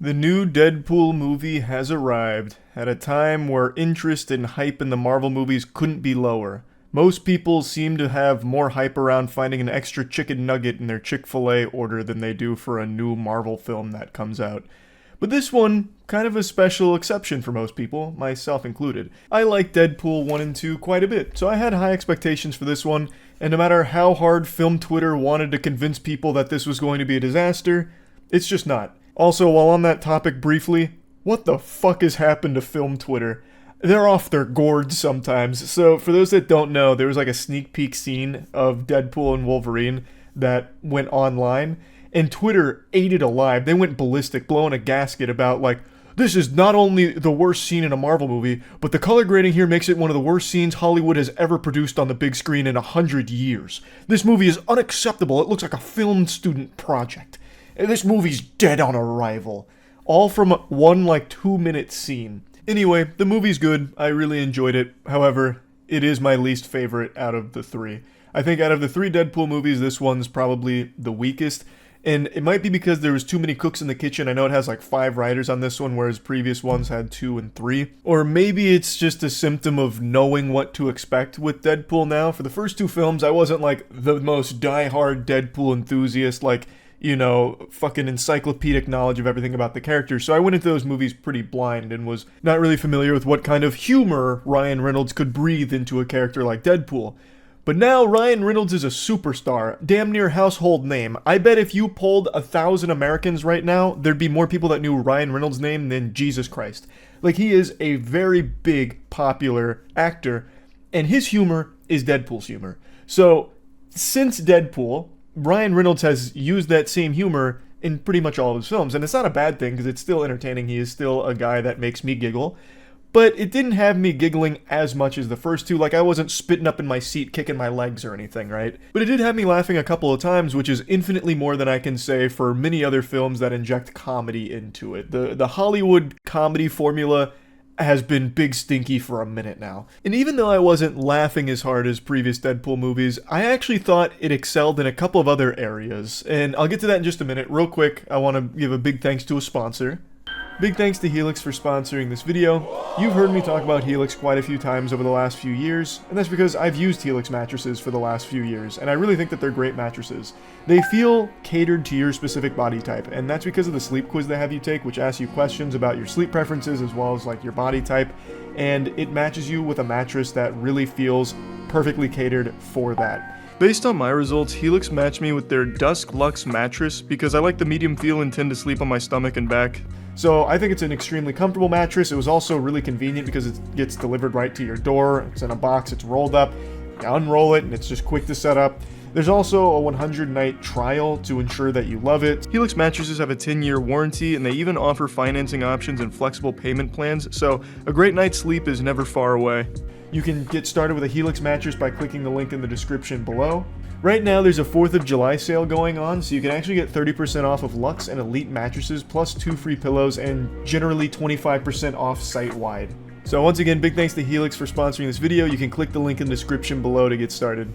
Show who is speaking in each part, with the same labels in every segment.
Speaker 1: The new Deadpool movie has arrived at a time where interest and hype in the Marvel movies couldn't be lower. Most people seem to have more hype around finding an extra chicken nugget in their Chick-fil-A order than they do for a new Marvel film that comes out. But this one, kind of a special exception for most people, myself included. I like Deadpool 1 and 2 quite a bit, so I had high expectations for this one, and no matter how hard film Twitter wanted to convince people that this was going to be a disaster, it's just not. Also, while on that topic briefly, what the fuck has happened to film Twitter? They're off their gourds sometimes. So for those that don't know, there was like a sneak peek scene of Deadpool and Wolverine that went online, and Twitter ate it alive. They went ballistic, blowing a gasket about like, this is not only the worst scene in a Marvel movie, but the color grading here makes it one of the worst scenes Hollywood has ever produced on the big screen in 100 years. This movie is unacceptable. It looks like a film student project. This movie's dead on arrival. All from one 2-minute scene. Anyway, the movie's good. I really enjoyed it. However, it is my least favorite out of the three. I think out of the three Deadpool movies, this one's probably the weakest. And it might be because there was too many cooks in the kitchen. I know it has 5 writers on this one, whereas previous ones had 2 and 3. Or maybe it's just a symptom of knowing what to expect with Deadpool now. For the first 2 films, I wasn't the most die-hard Deadpool enthusiast, fucking encyclopedic knowledge of everything about the character, so I went into those movies pretty blind and was not really familiar with what kind of humor Ryan Reynolds could breathe into a character like Deadpool. But now Ryan Reynolds is a superstar, damn near household name. I bet if you polled 1,000 Americans right now, there'd be more people that knew Ryan Reynolds' name than Jesus Christ. He is a very big, popular actor, and his humor is Deadpool's humor. So, since Deadpool, Ryan Reynolds has used that same humor in pretty much all of his films, and it's not a bad thing because it's still entertaining. He is still a guy that makes me giggle, but it didn't have me giggling as much as the first 2. I wasn't spitting up in my seat, kicking my legs or anything, right? But it did have me laughing a couple of times, which is infinitely more than I can say for many other films that inject comedy into it. The Hollywood comedy formula has been big stinky for a minute now. And even though I wasn't laughing as hard as previous Deadpool movies, I actually thought it excelled in a couple of other areas. And I'll get to that in just a minute. Real quick, I want to give a big thanks to a sponsor. Big thanks to Helix for sponsoring this video. You've heard me talk about Helix quite a few times over the last few years, and that's because I've used Helix mattresses for the last few years, and I really think that they're great mattresses. They feel catered to your specific body type, and that's because of the sleep quiz they have you take, which asks you questions about your sleep preferences as well as your body type, and it matches you with a mattress that really feels perfectly catered for that. Based on my results, Helix matched me with their Dusk Luxe mattress because I like the medium feel and tend to sleep on my stomach and back. So I think it's an extremely comfortable mattress. It was also really convenient because it gets delivered right to your door. It's in a box, it's rolled up, you unroll it, and it's just quick to set up. There's also a 100-night trial to ensure that you love it. Helix mattresses have a 10-year warranty, and they even offer financing options and flexible payment plans, so a great night's sleep is never far away. You can get started with a Helix mattress by clicking the link in the description below. Right now there's a 4th of July sale going on, so you can actually get 30% off of Luxe and Elite mattresses, plus 2 free pillows, and generally 25% off site-wide. So once again, big thanks to Helix for sponsoring this video. You can click the link in the description below to get started.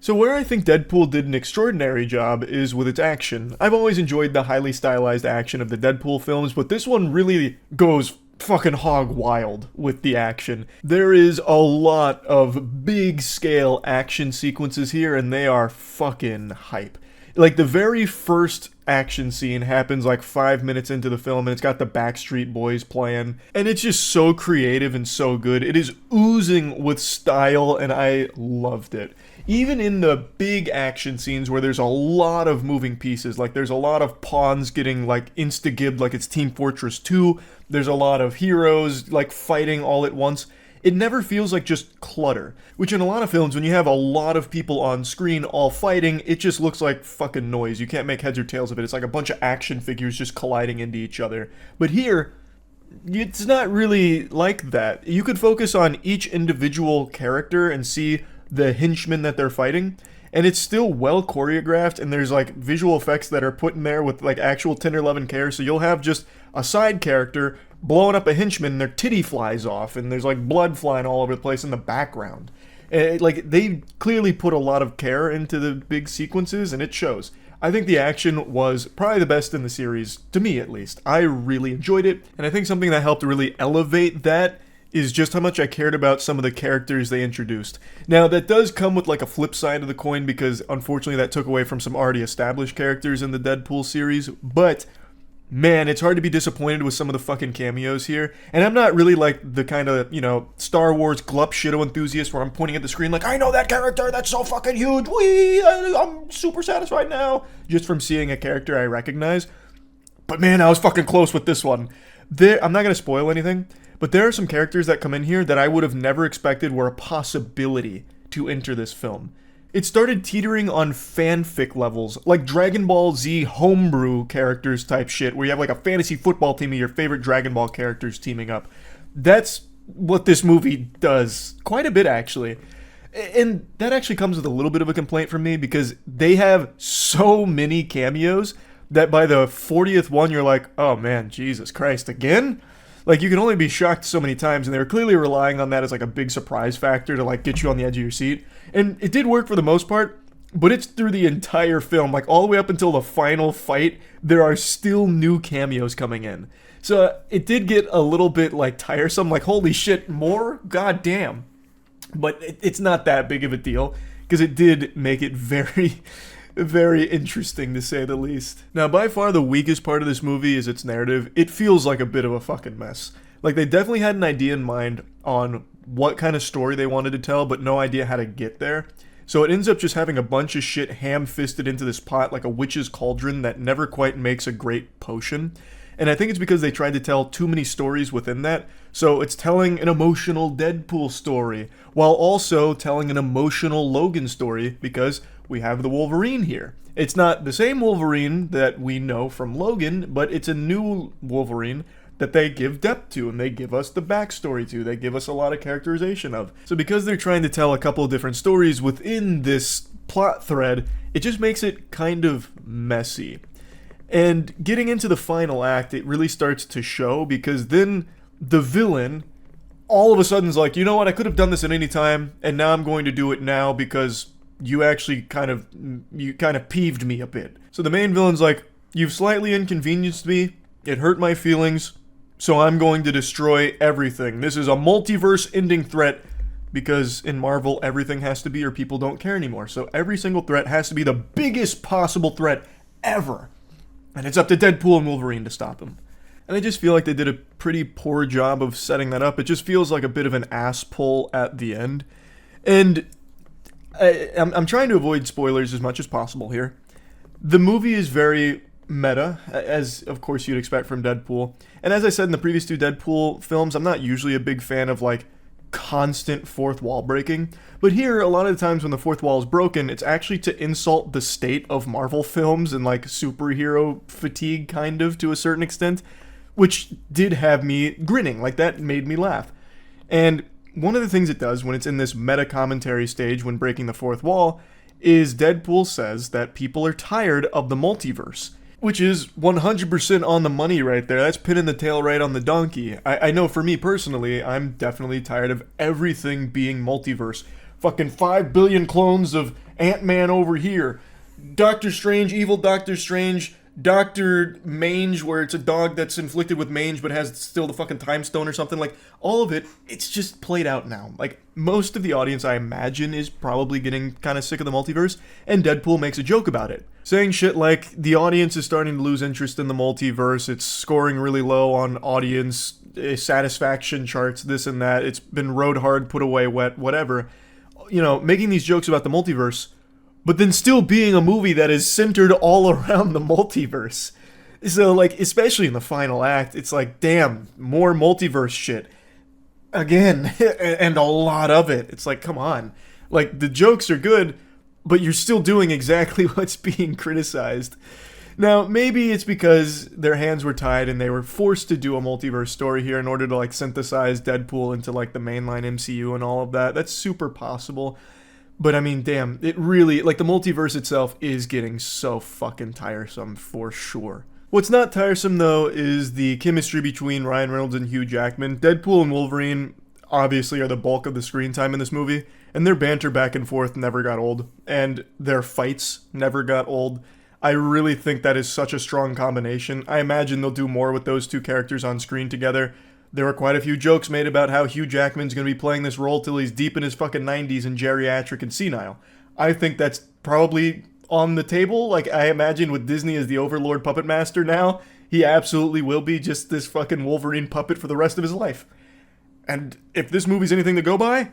Speaker 1: So where I think Deadpool did an extraordinary job is with its action. I've always enjoyed the highly stylized action of the Deadpool films, but this one really goes fucking hog wild with the action. There is a lot of big scale action sequences here, and they are fucking hype. The very first action scene happens 5 minutes into the film, and it's got the Backstreet Boys playing, and it's just so creative and so good. It is oozing with style, and I loved it. Even in the big action scenes where there's a lot of moving pieces, there's a lot of pawns getting insta-gibbed like it's Team Fortress 2, there's a lot of heroes fighting all at once, it never feels like just clutter. Which in a lot of films, when you have a lot of people on screen all fighting, it just looks like fucking noise. You can't make heads or tails of it. It's like a bunch of action figures just colliding into each other. But here, it's not really like that. You could focus on each individual character and see the henchmen that they're fighting, and it's still well choreographed, and there's visual effects that are put in there with actual tender love and care. So you'll have just a side character blowing up a henchman and their titty flies off, and there's blood flying all over the place in the background. They clearly put a lot of care into the big sequences, and it shows. I think the action was probably the best in the series, to me at least. I really enjoyed it, and I think something that helped really elevate that is just how much I cared about some of the characters they introduced. Now, that does come with like a flip side of the coin because unfortunately that took away from some already established characters in the Deadpool series, but man, it's hard to be disappointed with some of the fucking cameos here. And I'm not really like the kind of, Star Wars glup shitto enthusiast where I'm pointing at the screen like, I know that character, that's so fucking huge, I'm super satisfied now, just from seeing a character I recognize. But man, I was fucking close with this one. I'm not going to spoil anything, but there are some characters that come in here that I would have never expected were a possibility to enter this film. It started teetering on fanfic levels, like Dragon Ball Z homebrew characters type shit, where you have like a fantasy football team of your favorite Dragon Ball characters teaming up. That's what this movie does. Quite a bit, actually. And that actually comes with a little bit of a complaint from me, because they have so many cameos that by the 40th one, you're like, oh man, Jesus Christ, again? Like, you can only be shocked so many times, and they were clearly relying on that as like a big surprise factor to like get you on the edge of your seat. And it did work for the most part, but it's through the entire film, like all the way up until the final fight, there are still new cameos coming in. So it did get a little bit like tiresome, like holy shit, more? God damn. But it's not that big of a deal, because it did make it very, very interesting to say the least. Now, by far the weakest part of this movie is its narrative. It feels like a bit of a fucking mess. Like, they definitely had an idea in mind on what kind of story they wanted to tell, but no idea how to get there. So it ends up just having a bunch of shit ham-fisted into this pot like a witch's cauldron that never quite makes a great potion. And I think it's because they tried to tell too many stories within that. So it's telling an emotional Deadpool story, while also telling an emotional Logan story, because we have the Wolverine here. It's not the same Wolverine that we know from Logan, but it's a new Wolverine that they give depth to, and they give us the backstory to. They give us a lot of characterization of. So because they're trying to tell a couple of different stories within this plot thread, it just makes it kind of messy. And getting into the final act, it really starts to show, because then the villain all of a sudden is like, you know what, I could have done this at any time, and now I'm going to do it now because you actually kind of peeved me a bit. So the main villain's like, you've slightly inconvenienced me, it hurt my feelings, so I'm going to destroy everything. This is a multiverse-ending threat, because in Marvel, everything has to be or people don't care anymore. So every single threat has to be the biggest possible threat ever. And it's up to Deadpool and Wolverine to stop him. And I just feel like they did a pretty poor job of setting that up. It just feels like a bit of an ass pull at the end. And I'm trying to avoid spoilers as much as possible here. The movie is very meta, as of course you'd expect from Deadpool. And as I said in the previous two Deadpool films, I'm not usually a big fan of like constant fourth wall breaking. But here, a lot of the times when the fourth wall is broken, it's actually to insult the state of Marvel films and like superhero fatigue kind of to a certain extent, which did have me grinning. Like, that made me laugh. And one of the things it does when it's in this meta commentary stage when breaking the fourth wall is Deadpool says that people are tired of the multiverse, which is 100% on the money right there. That's pinning the tail right on the donkey. I know for me personally, I'm definitely tired of everything being multiverse. Fucking 5 billion clones of Ant-Man over here. Doctor Strange, evil Doctor Strange, Dr. Mange, where it's a dog that's inflicted with mange but has still the fucking time stone or something. Like, all of it, it's just played out now. Like, most of the audience, I imagine, is probably getting kind of sick of the multiverse, and Deadpool makes a joke about it. Saying shit like, the audience is starting to lose interest in the multiverse, it's scoring really low on audience satisfaction charts, this and that, it's been rode hard, put away wet, whatever. You know, making these jokes about the multiverse, but then still being a movie that is centered all around the multiverse. So, like, especially in the final act, it's like, damn, more multiverse shit. Again, and a lot of it. It's like, come on. Like, the jokes are good, but you're still doing exactly what's being criticized. Now, maybe it's because their hands were tied and they were forced to do a multiverse story here in order to, like, synthesize Deadpool into, like, the mainline MCU and all of that. That's super possible. But I mean, damn, it really, like, the multiverse itself is getting so fucking tiresome for sure. What's not tiresome, though, is the chemistry between Ryan Reynolds and Hugh Jackman. Deadpool and Wolverine obviously are the bulk of the screen time in this movie, and their banter back and forth never got old, and their fights never got old. I really think that is such a strong combination. I imagine they'll do more with those two characters on screen together. There were quite a few jokes made about how Hugh Jackman's going to be playing this role till he's deep in his fucking 90s and geriatric and senile. I think that's probably on the table. Like, I imagine with Disney as the overlord puppet master now, he absolutely will be just this fucking Wolverine puppet for the rest of his life. And if this movie's anything to go by,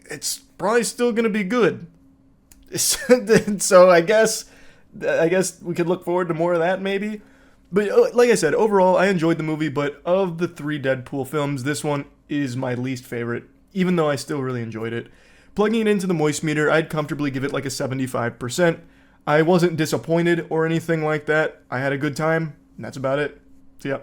Speaker 1: it's probably still going to be good. So I guess we could look forward to more of that maybe. But like I said, overall I enjoyed the movie, but of the 3 Deadpool films, this one is my least favorite, even though I still really enjoyed it. Plugging it into the moist meter, I'd comfortably give it like a 75%. I wasn't disappointed or anything like that. I had a good time, and that's about it. See ya.